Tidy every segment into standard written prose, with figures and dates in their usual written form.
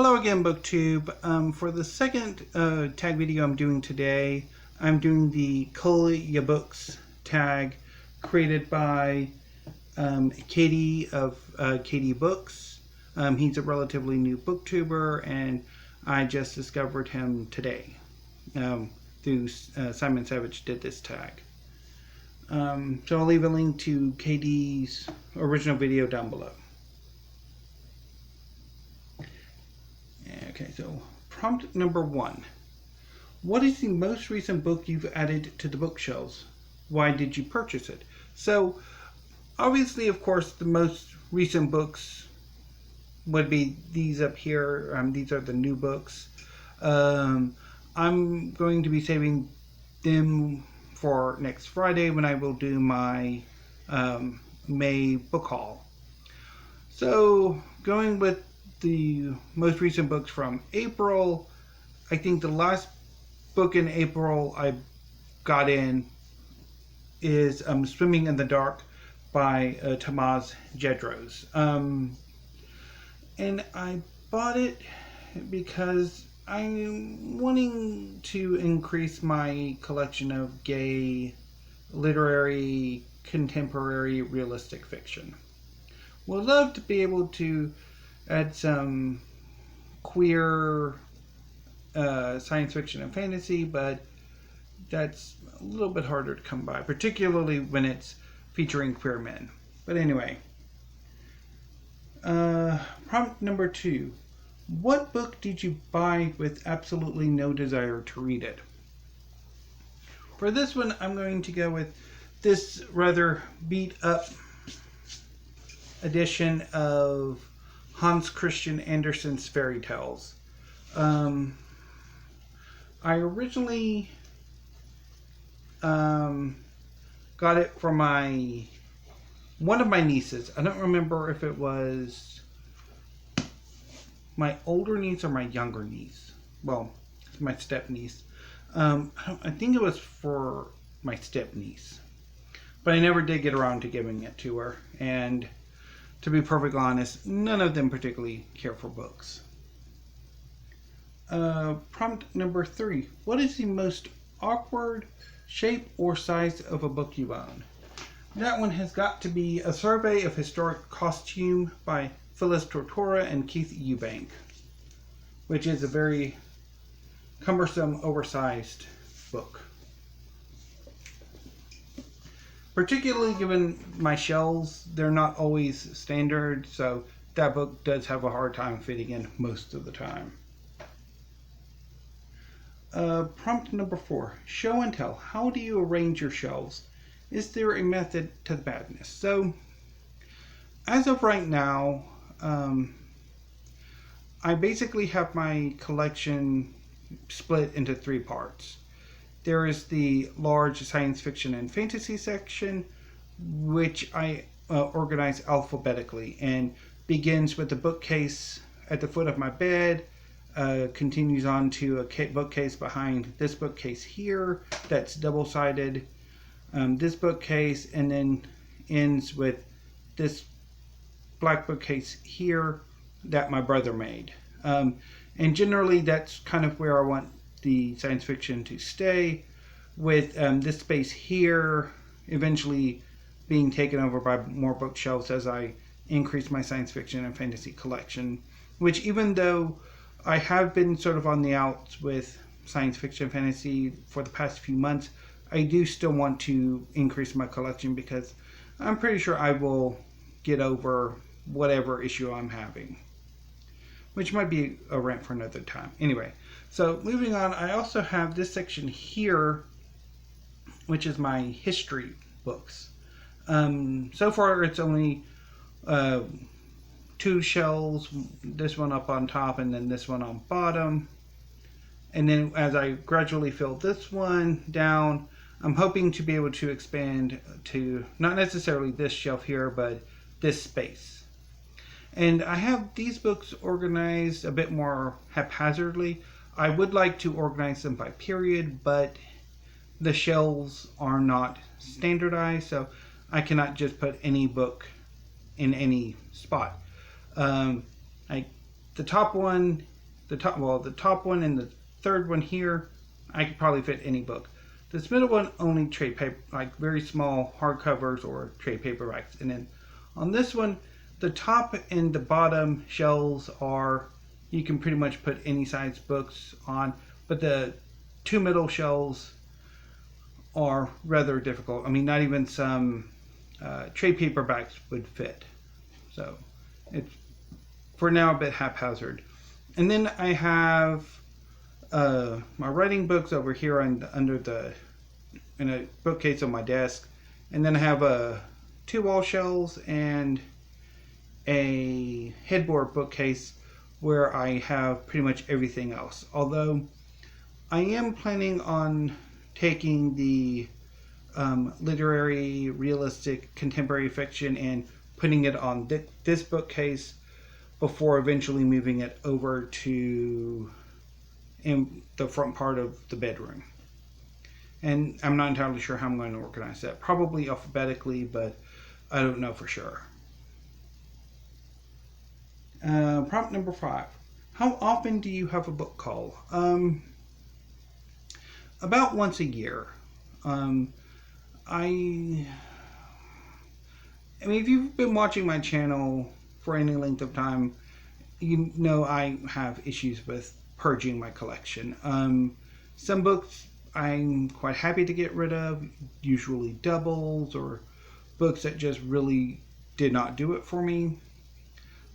Hello again, BookTube. For the second tag video I'm doing today, I'm doing the Cull Ya Books tag created by Katie of Katie Books. He's a relatively new booktuber, and I just discovered him today through Simon Savage did this tag. So I'll leave a link to Katie's original video down below. Okay, so prompt number 1. What is the most recent book you've added to the bookshelves? Why did you purchase it? So, obviously, of course, the most recent books would be these up here. These are the new books. I'm going to be saving them for next Friday when I will do my May book haul. So, going with the most recent books from April, I think the last book in April I got in is Swimming in the Dark by Tomasz Jedrowski. And I bought it because I'm wanting to increase my collection of gay, literary, contemporary, realistic fiction. Would love to be able to add some queer science fiction and fantasy, but that's a little bit harder to come by, particularly when it's featuring queer men. But anyway, prompt number 2. What book did you buy with absolutely no desire to read it? For this one, I'm going to go with this rather beat up edition of Hans Christian Andersen's fairy tales. I originally got it from one of my nieces. I don't remember if it was my older niece or my younger niece. Well, it's my step niece. I think it was for my step niece, but I never did get around to giving it to her. And to be perfectly honest, none of them particularly care for books. Prompt number 3. What is the most awkward shape or size of a book you own? That one has got to be A Survey of Historic Costume by Phyllis Tortora and Keith Eubank, which is a very cumbersome, oversized book. Particularly given my shelves, they're not always standard, so that book does have a hard time fitting in most of the time. Prompt number 4. Show and tell. How do you arrange your shelves? Is there a method to the madness? So, as of right now, I basically have my collection split into 3 parts. There is the large science fiction and fantasy section, which I organize alphabetically and begins with the bookcase at the foot of my bed, continues on to a bookcase behind this bookcase here that's double-sided, this bookcase, and then ends with this black bookcase here that my brother made. And generally that's kind of where I want the science fiction to stay, with this space here eventually being taken over by more bookshelves as I increase my science fiction and fantasy collection, which, even though I have been sort of on the outs with science fiction and fantasy for the past few months, I do still want to increase my collection because I'm pretty sure I will get over whatever issue I'm having, which might be a rant for another time. Anyway, so moving on, I also have this section here, which is my history books. So far, it's only 2 shelves, this one up on top and then this one on bottom. And then as I gradually fill this one down, I'm hoping to be able to expand to not necessarily this shelf here, but this space. And I have these books organized a bit more haphazardly. I would like to organize them by period, but the shelves are not standardized, so I cannot just put any book in any spot. The top one the top one and the third one here, I could probably fit any book. This middle one, only trade paper, like very small hardcovers or trade paperbacks. And then on this one, the top and the bottom shelves are, you can pretty much put any size books on, but the two middle shelves are rather difficult. I mean, not even some trade paperbacks would fit. So it's, for now, a bit haphazard. And then I have my writing books over here in a bookcase on my desk. And then I have two wall shelves and a headboard bookcase where I have pretty much everything else. Although I am planning on taking the literary, realistic, contemporary fiction and putting it on this bookcase before eventually moving it over to in the front part of the bedroom. And I'm not entirely sure how I'm going to organize that. Probably alphabetically, but I don't know for sure. Prompt number 5. How often do you have a book call? About once a year. I mean, if you've been watching my channel for any length of time, you know I have issues with purging my collection. Some books I'm quite happy to get rid of, usually doubles or books that just really did not do it for me.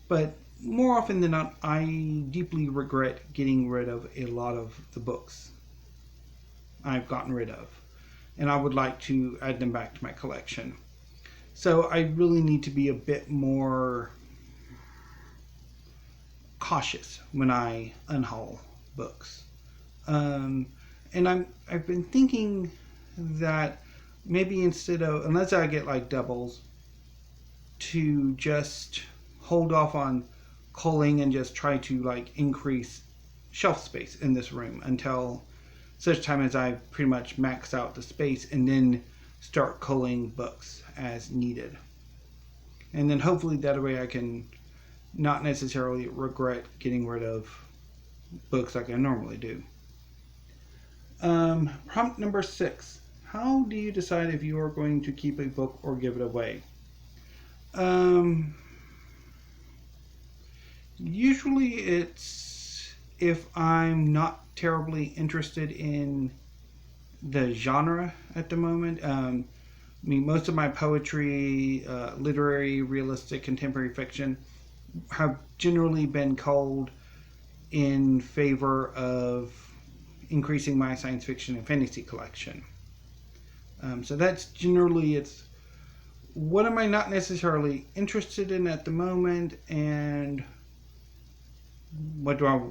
But more often than not, I deeply regret getting rid of a lot of the books I've gotten rid of, and I would like to add them back to my collection. So I really need to be a bit more cautious when I unhaul books. And I've been thinking that maybe instead of, unless I get like doubles, to just hold off on culling and just try to like increase shelf space in this room until such time as I pretty much max out the space, and then start culling books as needed. And then hopefully that way I can not necessarily regret getting rid of books like I normally do. Prompt number 6. How do you decide if you are going to keep a book or give it away? Usually it's if I'm not terribly interested in the genre at the moment. I mean, most of my poetry, literary, realistic, contemporary fiction have generally been culled in favor of increasing my science fiction and fantasy collection. So that's generally, it's what am I not necessarily interested in at the moment, and what do I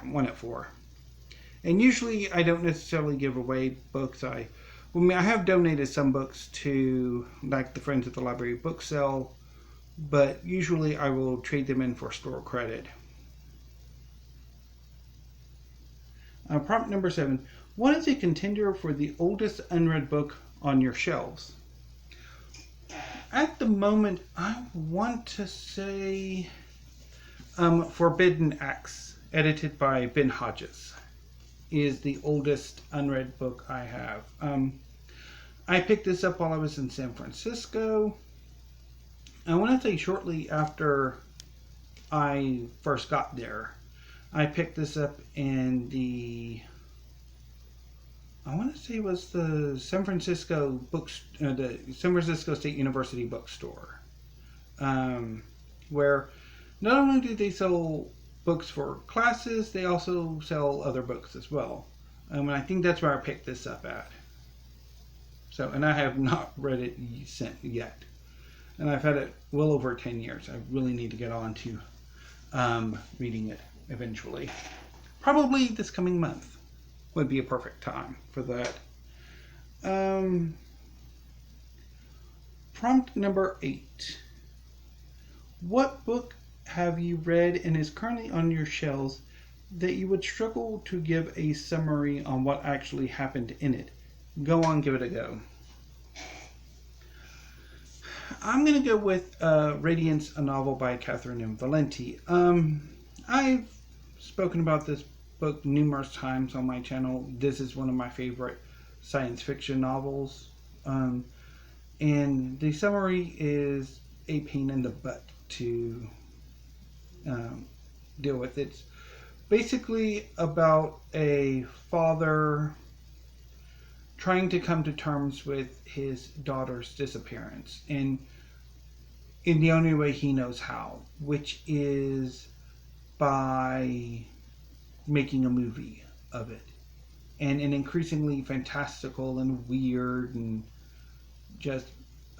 want it for. And usually I don't necessarily give away books. I have donated some books to like the Friends of the Library book sale, but usually I will trade them in for store credit. Prompt number 7. What is a contender for the oldest unread book on your shelves? At the moment, I want to say Forbidden Acts, edited by Ben Hodges, is the oldest unread book I have. I picked this up while I was in San Francisco. I want to say shortly after I first got there. I picked this up in I want to say it was the San Francisco the San Francisco State University bookstore, where not only do they sell books for classes, they also sell other books as well. And I think that's where I picked this up at. So, and I have not read it yet. And I've had it well over 10 years. I really need to get on to reading it eventually. Probably this coming month would be a perfect time for that. Prompt number 8. What book have you read and is currently on your shelves that you would struggle to give a summary on what actually happened in it? Go on, give it a go. I'm going to go with Radiance, a novel by Catherynne and Valente. I've spoken about this book numerous times on my channel. This is one of my favorite science fiction novels. And the summary is a pain in the butt to deal with. It's basically about a father trying to come to terms with his daughter's disappearance, and in the only way he knows how, which is by making a movie of it. And an increasingly fantastical and weird and just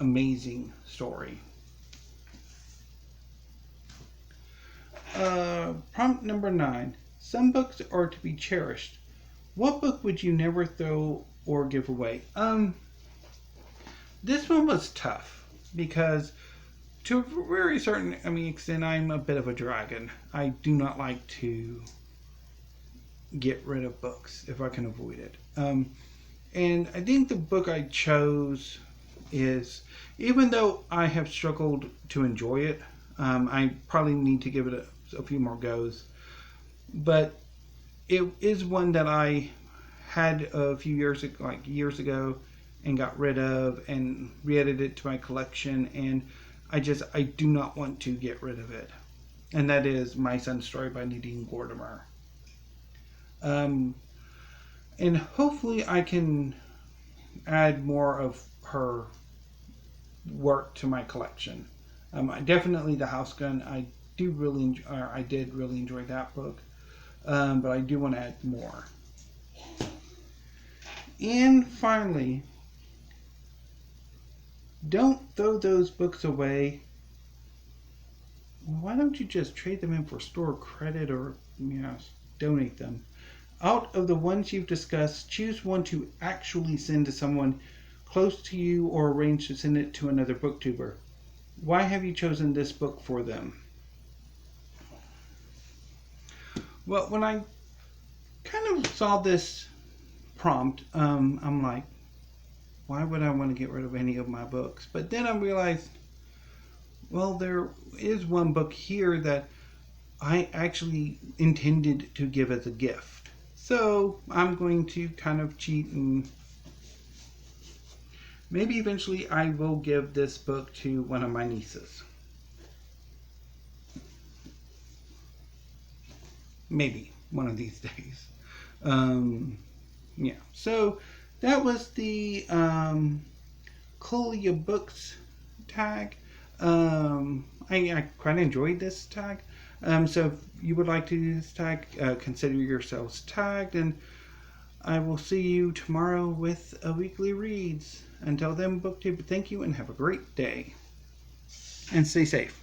amazing story. Prompt number 9. Some books are to be cherished. What book would you never throw or give away? This one was tough because to a very certain extent, I'm a bit of a dragon. I do not like to get rid of books if I can avoid it. And I think the book I chose is, even though I have struggled to enjoy it, I probably need to give it a few more goes. But it is one that I had a few years ago and got rid of and re-edited it to my collection, and I do not want to get rid of it. And that is My Son's Story by Nadine Gordimer. And hopefully I can add more of her work to my collection. Definitely The House Gun. I did really enjoy that book, but I do want to add more. And finally, don't throw those books away. Why don't you just trade them in for store credit or donate them? Out of the ones you've discussed, choose one to actually send to someone close to you or arrange to send it to another booktuber. Why have you chosen this book for them? Well, when I kind of saw this prompt, I'm like, why would I want to get rid of any of my books? But then I realized, well, there is one book here that I actually intended to give as a gift. So I'm going to kind of cheat, and maybe eventually I will give this book to one of my nieces. Maybe one of these days. Yeah. So that was the Cull Ya Books tag. I quite enjoyed this tag. So if you would like to do this tag, consider yourselves tagged, and I will see you tomorrow with a weekly reads. Until then, BookTube, thank you and have a great day. And stay safe.